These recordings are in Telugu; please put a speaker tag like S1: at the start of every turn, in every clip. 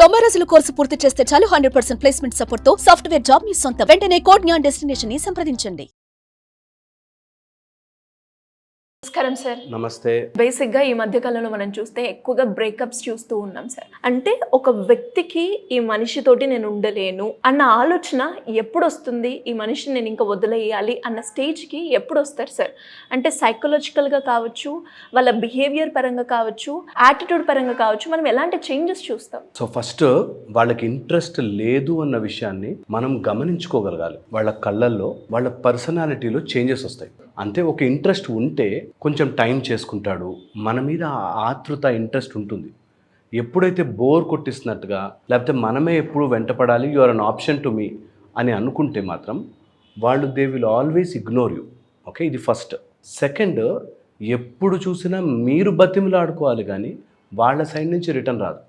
S1: 90 రోజుల కోర్సు పూర్తి చేస్తే చాలు 100% ప్లేస్మెంట్ సపోర్ట్ తో సాఫ్ట్వేర్ జాబ్ మీ సొంతం. వెంటనే కోడ్ జ్ఞాన్ డెస్టినేషన్ ని సంప్రదించండి.
S2: నమస్కారం సార్.
S3: నమస్తే.
S2: బేసిక్గా ఈ మధ్య కాలంలో మనం చూస్తే ఎక్కువగా బ్రేకప్స్ చూస్తూ ఉన్నాం సార్. అంటే ఒక వ్యక్తికి ఈ మనిషితోటి నేను ఉండలేను అన్న ఆలోచన ఎప్పుడు వస్తుంది, ఈ మనిషిని నేను ఇంకా వదిలేయాలి అన్న స్టేజ్కి ఎప్పుడు వస్తారు సార్? అంటే సైకలాజికల్గా కావచ్చు, వాళ్ళ బిహేవియర్ పరంగా కావచ్చు, యాటిట్యూడ్ పరంగా కావచ్చు, మనం ఎలాంటి చేంజెస్ చూస్తాం?
S3: సో ఫస్ట్ వాళ్ళకి ఇంట్రెస్ట్ లేదు అన్న విషయాన్ని మనం గమనించుకోగలగాలి. వాళ్ళ కళ్ళల్లో, వాళ్ళ పర్సనాలిటీలో చేంజెస్ వస్తాయి. అంతే, ఒక ఇంట్రెస్ట్ ఉంటే కొంచెం టైం చేసుకుంటాడు, మన మీద ఆతృత ఇంట్రెస్ట్ ఉంటుంది. ఎప్పుడైతే బోర్ కొట్టిస్తున్నట్టుగా, లేకపోతే మనమే ఎప్పుడు వెంటపడాలి, you are an option to me అని అనుకుంటే మాత్రం వాళ్ళు they will always ignore you. Okay, ఇది ఫస్ట్. సెకండ్, ఎప్పుడు చూసినా మీరు బతిమిలాడుకోవాలి కానీ వాళ్ళ సైడ్ నుంచి రిటర్న్ రాదు.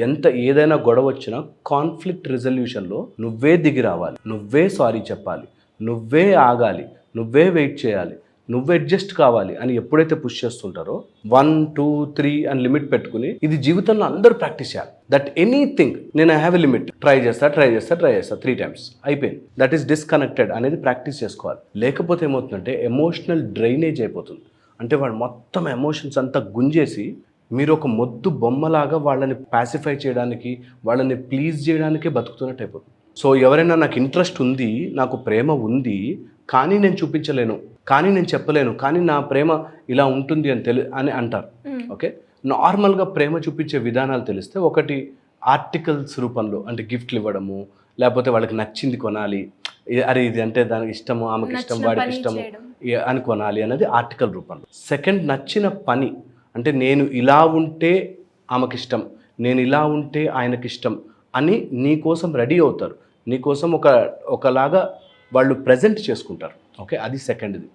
S3: ఎంత ఏదైనా గొడవ వచ్చినా కాన్ఫ్లిక్ట్ రిజల్యూషన్లో నువ్వే దిగి రావాలి, నువ్వే సారీ చెప్పాలి, నువ్వే ఆగాలి, నువ్వే వెయిట్ చేయాలి, నువ్వే అడ్జస్ట్ కావాలి అని ఎప్పుడైతే పుష్ చేస్తుంటారో 1, 2, 3 అని లిమిట్ పెట్టుకుని, ఇది జీవితంలో అందరూ ప్రాక్టీస్ చేయాలి. దట్ ఎనీథింగ్ నేను I have a limit, try చేస్తా 3 times అయిపోయింది, దట్ ఈస్ డిస్కనెక్టెడ్ అనేది ప్రాక్టీస్ చేసుకోవాలి. లేకపోతే ఏమవుతుందంటే ఎమోషనల్ డ్రైనేజ్ అయిపోతుంది. అంటే వాడు మొత్తం ఎమోషన్స్ అంతా గుంజేసి మీరు ఒక మొద్దు బొమ్మలాగా వాళ్ళని పాసిఫై చేయడానికి, వాళ్ళని ప్లీజ్ చేయడానికే బతుకుతున్నట్టు అయిపోతుంది. సో ఎవరైనా నాకు ఇంట్రెస్ట్ ఉంది, నాకు ప్రేమ ఉంది, కానీ నేను చూపించలేను, కానీ నేను చెప్పలేను, కానీ నా ప్రేమ ఇలా ఉంటుంది అని అంటారు. ఓకే, నార్మల్గా ప్రేమ చూపించే విధానాలు తెలిస్తే, ఒకటి ఆర్టికల్స్ రూపంలో, అంటే గిఫ్ట్లు ఇవ్వడము, లేకపోతే వాళ్ళకి నచ్చింది కొనాలి, అరే ఇది అంటే దానికి ఇష్టము, ఆమెకి ఇష్టం, వాడికి ఇష్టము అని కొనాలి అనేది ఆర్టికల్ రూపంలో. సెకండ్, నచ్చిన పని, అంటే నేను ఇలా ఉంటే ఆమెకి ఇష్టం, నేను ఇలా ఉంటే ఆయనకి ఇష్టం అని నీ కోసం రెడీ అవుతారు, నీ కోసం ఒకలాగా వాళ్ళు ప్రజెంట్ చేసుకుంటారు. ఓకే, అది సెకండ్ది.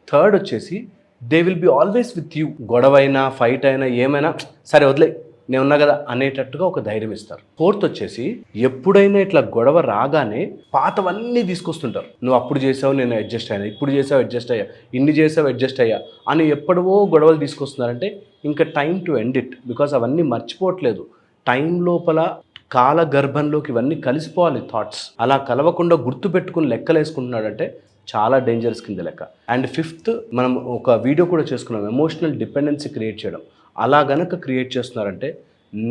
S3: థర్డ్ వచ్చేసి they will be always with you. గొడవైనా, ఫైట్ అయినా, ఏమైనా సరే వదిలే, నేను ఉన్నా కదా అనేటట్టుగా ఒక ధైర్యం ఇస్తారు. ఫోర్త్ వచ్చేసి ఎప్పుడైనా ఇట్లా గొడవ రాగానే పాతవన్నీ తీసుకొస్తుంటారు. నువ్వు అప్పుడు చేసావు, నేను అడ్జస్ట్ అయ్యా, ఇప్పుడు చేసావు, అడ్జస్ట్ అయ్యా, ఇన్ని చేసావు, అడ్జస్ట్ అయ్యా అని ఎప్పుడవో గొడవలు తీసుకొస్తున్నారంటే ఇంకా time to end it. Because అవన్నీ మర్చిపోవట్లేదు. టైం లోపల కాల గర్భంలోకి ఇవన్నీ కలిసిపోవాలి థాట్స్. అలా కలవకుండా గుర్తు పెట్టుకుని లెక్కలు వేసుకుంటున్నాడంటే చాలా డేంజరస్ కింద లెక్క. అండ్ ఫిఫ్త్, మనం ఒక వీడియో కూడా చేసుకున్నాం, ఎమోషనల్ డిపెండెన్సీ క్రియేట్ చేయడం. అలా గనక క్రియేట్ చేస్తున్నారంటే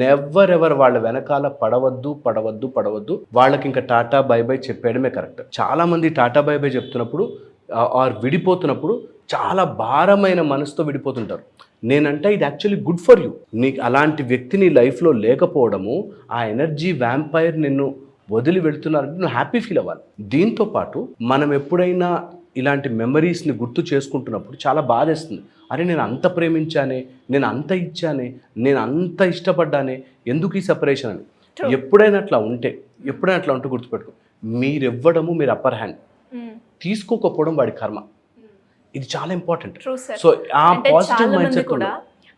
S3: నెవర్ ఎవర్ వాళ్ళ వెనకాల పడవద్దు. వాళ్ళకి ఇంకా టాటా బై బై చెప్పేయడమే కరెక్ట్. చాలామంది టాటా బై బై చెప్తున్నప్పుడు ఆర్ విడిపోతున్నప్పుడు చాలా భారమైన మనసుతో విడిపోతుంటారు. నేనంటే ఇది యాక్చువల్లీ గుడ్ ఫర్ యూ. నీకు అలాంటి వ్యక్తి నీ లైఫ్లో లేకపోవడము, ఆ ఎనర్జీ వ్యాంపైర్ నిన్ను వదిలి వెళుతున్నారంటే నువ్వు హ్యాపీ ఫీల్ అవ్వాలి. దీంతో పాటు మనం ఎప్పుడైనా ఇలాంటి మెమరీస్ని గుర్తు చేసుకుంటున్నప్పుడు చాలా బాధేస్తుంది. అరే నేను అంత ప్రేమించానే, నేను అంత ఇచ్చానే, నేను అంత ఇష్టపడ్డానే, ఎందుకు ఈ సెపరేషన్ అని. ఎప్పుడైనా అట్లా ఉంటే గుర్తుపెట్టుకో, మీరివ్వడము మీరు అప్పర్ హ్యాండ్, తీసుకోకపోవడం వాడి కర్మ. ఇది చాలా ఇంపార్టెంట్. సో ఆ పాజిటివ్ మైండ్ సెట్ కూడా,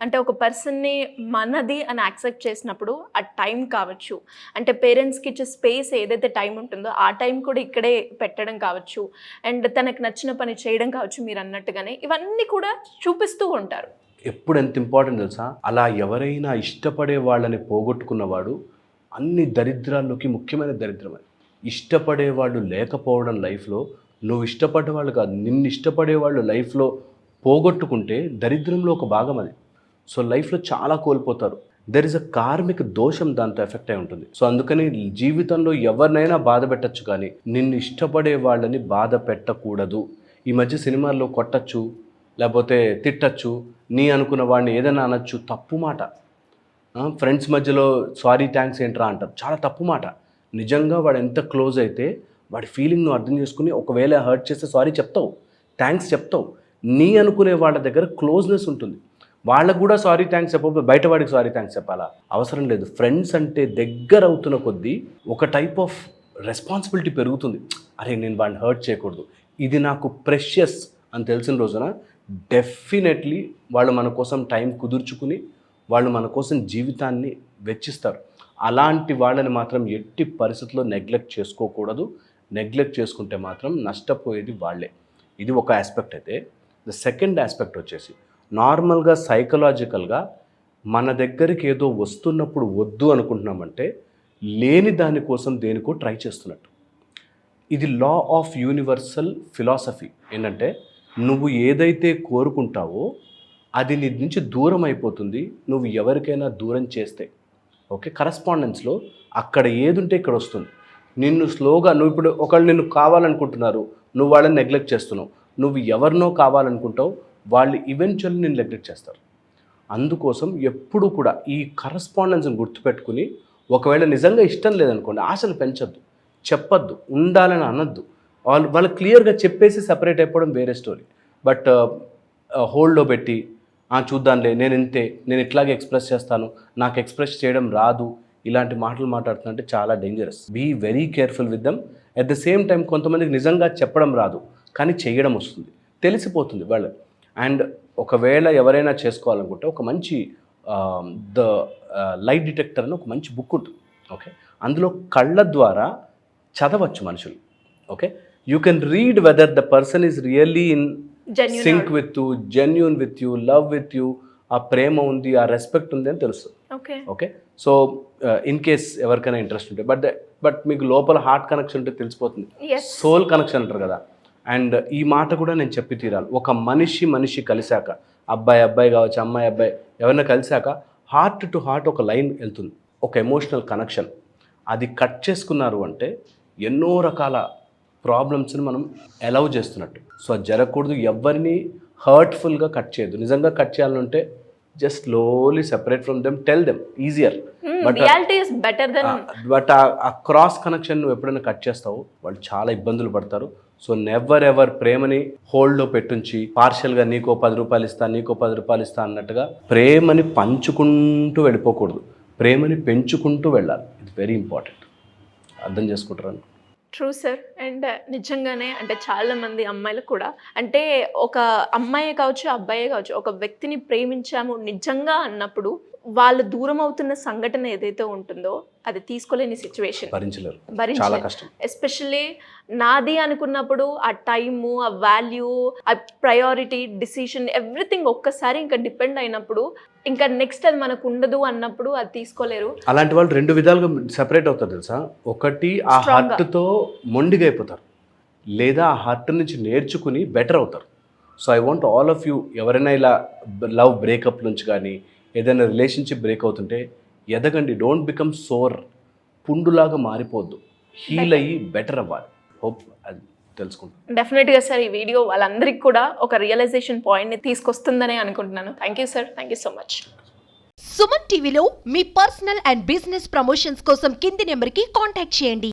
S2: అంటే ఒక పర్సన్ని మనది అని యాక్సెప్ట్ చేసినప్పుడు ఆ టైం కావచ్చు, అంటే పేరెంట్స్కి ఇచ్చే స్పేస్ ఏదైతే టైం ఉంటుందో ఆ టైం కూడా ఇక్కడే పెట్టడం కావచ్చు, అండ్ తనకు నచ్చిన పని చేయడం కావచ్చు, మీరు అన్నట్టుగానే ఇవన్నీ కూడా చూపిస్తూ ఉంటారు.
S3: ఎప్పుడు ఎంత ఇంపార్టెంట్ తెలుసా, అలా ఎవరైనా ఇష్టపడే వాళ్ళని పోగొట్టుకున్నవాడు అన్ని దరిద్రాల్లోకి ముఖ్యమైన దరిద్రమే. ఇష్టపడే వాళ్ళు లేకపోవడం లైఫ్లో, నువ్వు ఇష్టపడ్డ వాళ్ళు కాదు, నిన్ను ఇష్టపడే వాళ్ళు లైఫ్లో పోగొట్టుకుంటే దరిద్రంలో ఒక భాగం అది. సో లైఫ్లో చాలా కోల్పోతారు. దెర్ ఇస్ అ కార్మిక దోషం దాంతో ఎఫెక్ట్ అయి ఉంటుంది. సో అందుకని జీవితంలో ఎవరినైనా బాధ పెట్టచ్చు, కానీ నిన్ను ఇష్టపడే వాళ్ళని బాధ పెట్టకూడదు. ఈ మధ్య సినిమాల్లో కొట్టచ్చు, లేకపోతే తిట్టచ్చు, నీ అనుకున్న వాడిని ఏదైనా అనొచ్చు, తప్పు మాట. ఫ్రెండ్స్ మధ్యలో సారీ థ్యాంక్స్ ఏంట్రా అంటారు, చాలా తప్పు మాట. నిజంగా వాడు ఎంత క్లోజ్ అయితే వాడి ఫీలింగ్ నువ్వు అర్థం చేసుకుని, ఒకవేళ హర్ట్ చేస్తే సారీ చెప్తావు, థ్యాంక్స్ చెప్తావు. నీ అనుకునే వాళ్ళ దగ్గర క్లోజ్నెస్ ఉంటుంది. వాళ్ళకు కూడా సారీ థ్యాంక్స్ చెప్పకపోతే బయట వాడికి సారీ థ్యాంక్స్ చెప్పాలా? అవసరం లేదు. ఫ్రెండ్స్ అంటే దగ్గర అవుతున్న కొద్దీ ఒక టైప్ ఆఫ్ రెస్పాన్సిబిలిటీ పెరుగుతుంది. అరే నేను వాడిని హర్ట్ చేయకూడదు, ఇది నాకు ప్రెషియస్ అని తెలిసిన రోజున డెఫినెట్లీ వాళ్ళు మన కోసం టైం కుదుర్చుకుని వాళ్ళు మన కోసం జీవితాన్ని వెచ్చిస్తారు. అలాంటి వాళ్ళని మాత్రం ఎట్టి పరిస్థితుల్లో నెగ్లెక్ట్ చేసుకోకూడదు. నెగ్లెక్ట్ చేసుకుంటే మాత్రం నష్టపోయేది వాళ్ళే. ఇది ఒక ఆస్పెక్ట్. అయితే ద సెకండ్ ఆస్పెక్ట్ వచ్చేసి, నార్మల్గా సైకలాజికల్గా మన దగ్గరికి ఏదో వస్తున్నప్పుడు వద్దు అనుకుంటున్నామంటే లేని దానికోసం దేనికో ట్రై చేస్తున్నట్టు. ఇది లా ఆఫ్ యూనివర్సల్ ఫిలాసఫీ. ఏంటంటే నువ్వు ఏదైతే కోరుకుంటావో అది నీ నుంచి దూరం అయిపోతుంది నువ్వు ఎవరికైనా దూరం చేస్తే. ఓకే, కరస్పాండెన్స్లో అక్కడ ఏది ఉంటే ఇక్కడ వస్తుంది. నిన్ను స్లోగా, నువ్వు ఇప్పుడు ఒకళ్ళు నిన్ను కావాలనుకుంటున్నారు, నువ్వు వాళ్ళని నెగ్లెక్ట్ చేస్తున్నావు. నువ్వు ఎవరినో కావాలనుకుంటావు, వాళ్ళు ఈవెన్చువల్లీ నిన్ను నెగ్లెక్ట్ చేస్తారు. అందుకోసం ఎప్పుడు కూడా ఈ కరస్పాండెన్స్ని గుర్తుపెట్టుకుని, ఒకవేళ నిజంగా ఇష్టం లేదనుకోండి, ఆశలు పెంచొద్దు, చెప్పొద్దు, ఉండాలని అనొద్దు. వాళ్ళు క్లియర్గా చెప్పేసి సపరేట్ అయిపోవడం వేరే స్టోరీ. బట్ హోల్డ్లో పెట్టి చూద్దాంలే, నేను ఇంతే, నేను ఇట్లాగే ఎక్స్ప్రెస్ చేస్తాను, నాకు ఎక్స్ప్రెస్ చేయడం రాదు, ఇలాంటి మాటలు మాట్లాడుతుంటే చాలా dangerous. Be very careful with them. At the same time కొంతమందికి నిజంగా చెప్పడం రాదు కానీ చేయడం వస్తుంది, తెలిసిపోతుంది వాళ్ళు. అండ్ ఒకవేళ ఎవరైనా చేసుకోవాలనుకుంటే ఒక మంచి ద లైట్ డిటెక్టర్ అని ఒక మంచి బుక్ ఉంటుంది. ఓకే, అందులో కళ్ళ ద్వారా చదవచ్చు మనుషులు. Okay, you can read whether the person is really in sync with you, genuine with you, love with you, ఆ ప్రేమ ఉంది, ఆ రెస్పెక్ట్ ఉంది అని తెలుస్తుంది. ఓకే, సో ఇన్ కేస్ ఎవరికైనా ఇంట్రెస్ట్ ఉంటే, బట్ మీకు లోపల హార్ట్ కనెక్షన్ ఉంటే తెలిసిపోతుంది, సోల్ కనెక్షన్ అంటారు కదా. అండ్ ఈ మాట కూడా నేను చెప్పి తీరాలి. ఒక మనిషి కలిశాక, అబ్బాయి కావచ్చు, అమ్మాయి ఎవరైనా కలిశాక హార్ట్ టు హార్ట్ ఒక లైన్ వెళ్తుంది, ఒక ఎమోషనల్ కనెక్షన్. అది కట్ చేసుకున్నారు అంటే ఎన్నో రకాల ప్రాబ్లమ్స్ని మనం అలౌ చేస్తున్నట్టు. సో అది జరగకూడదు. ఎవరిని హర్ట్ఫుల్గా కట్ చేయొద్దు. నిజంగా కట్ చేయాలంటే just slowly separate from them, tell them, easier. But ఆ క్రాస్ కనెక్షన్ నువ్వు ఎప్పుడైనా కట్ చేస్తావు, వాళ్ళు చాలా ఇబ్బందులు పడతారు. సో నెవర్ ఎవర్ ప్రేమని హోల్డ్లో పెట్టుంచి పార్షియల్గా నీకో 10 రూపాయలు ఇస్తా, నీకో 10 రూపాయలు ఇస్తా అన్నట్టుగా ప్రేమని పంచుకుంటూ వెళ్ళిపోకూడదు, ప్రేమని పెంచుకుంటూ వెళ్ళాలి. ఇది వెరీ ఇంపార్టెంట్. అర్థం చేసుకుంటారు.
S2: True sir. అండ్ నిజంగానే అంటే చాలా మంది అమ్మాయిలు కూడా, అంటే ఒక అమ్మాయే కావచ్చు, అబ్బాయే కావచ్చు, ఒక వ్యక్తిని ప్రేమించాము నిజంగా అన్నప్పుడు వాళ్ళు దూరం అవుతున్న సంఘటన ఏదైతే ఉంటుందో అది తీసుకోలేని సిచ్యువేషన్,
S3: భరించలేరు.
S2: ఎస్పెషల్లీ నాది అనుకున్నప్పుడు ఆ టైము, ఆ వాల్యూ, ఆ ప్రయారిటీ, డిసిషన్, ఎవ్రీథింగ్ ఒక్కసారి ఇంకా డిపెండ్ అయినప్పుడు ఇంకా నెక్స్ట్ అది మనకు ఉండదు అన్నప్పుడు అది తీసుకోలేరు.
S3: అలాంటి వాళ్ళు 2 విధాలుగా సెపరేట్ అవుతారు తెలుసా. ఒకటి ఆ హార్ట్తో మొండిగా అయిపోతారు, లేదా ఆ హార్ట్ నుంచి నేర్చుకుని బెటర్ అవుతారు. So I want all of you, ఎవరైనా ఇలా లవ్ బ్రేకప్ నుంచి కానీ ఏదైనా రిలేషన్షిప్ బ్రేక్ అవుతుంటే ఎదగండి. డోంట్ బికమ్ సోర్, పుండులాగా మారిపోద్దు, హీల్ అయ్యి బెటర్ అవ్వాలి. హోప్ అది తెలుసుకుంటాం.
S2: డెఫినెట్గా సార్, ఈ వీడియో వాళ్ళందరికీ కూడా ఒక రియలైజేషన్ పాయింట్ని తీసుకొస్తుందని అనుకుంటున్నాను. Thank you sir, thank you so much.
S4: Suman టీవీలో మీ పర్సనల్ అండ్ బిజినెస్ ప్రమోషన్స్ కోసం కింది నెంబర్కి కాంటాక్ట్ చేయండి.